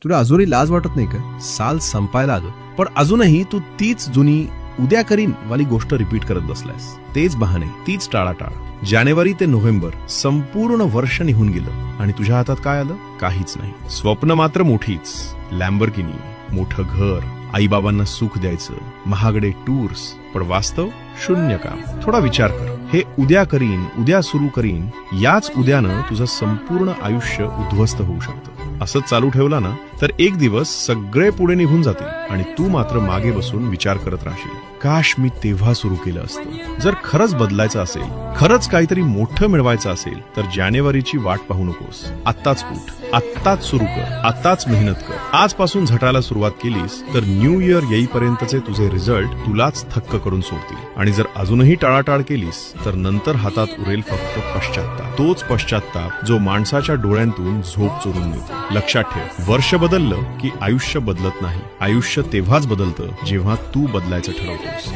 तुला अजूनही लाज वाटत नाही का? साल संपायला आलं पण अजूनही तू तीच जुनी उद्या करीन वाली गोष्ट रिपीट करत बसलायस. तेच बहाणे, तीच टाळाटाळ. जानेवारी ते नोव्हेंबर संपूर्ण वर्ष निघून गेलं आणि तुझ्या हातात काय आलं? काहीच नाही. स्वप्न मात्र मोठीच. लॅम्बोर्गिनी, मोठं घर, आईबाबांना सुख द्यायचं, महागडे टूर्स. पण वास्तव शून्य काम. थोडा विचार कर. हे उद्या करीन, उद्या सुरू करीन, याच उद्यानं तुझं संपूर्ण आयुष्य उद्ध्वस्त होऊ शकतं. असंच चालू ठेवला ना तर एक दिवस सगळे पुढे निघून जातील आणि तू मात्र मागे बसून विचार करत राहशील, काश मी तेव्हा सुरू केलं असतं. जर खरंच बदलायचं असेल, खरंच काहीतरी मोठं मिळवायचं असेल तर जानेवारीची वाट पाहू नकोस. आत्ताच उठ, आत्ताच सुरू कर, आत्ताच मेहनत कर. आजपासून झटायला सुरुवात केलीस तर न्यू इयर येईपर्यंतचे तुझे रिझल्ट तुलाच थक्क करून सोडतील. आणि जर अजूनही टाळाटाळ केलीस तर नंतर हातात उरेल फक्त पश्चात्ताप. तोच पश्चात्ताप जो माणसाच्या डोळ्यांतून झोप चोरून नेतो. लक्षात ठेव, वर्ष बदललं की आयुष्य बदलत नाही. आयुष्य तेव्हाच बदलतं जेव्हा तू बदलायचं ठरवतोस.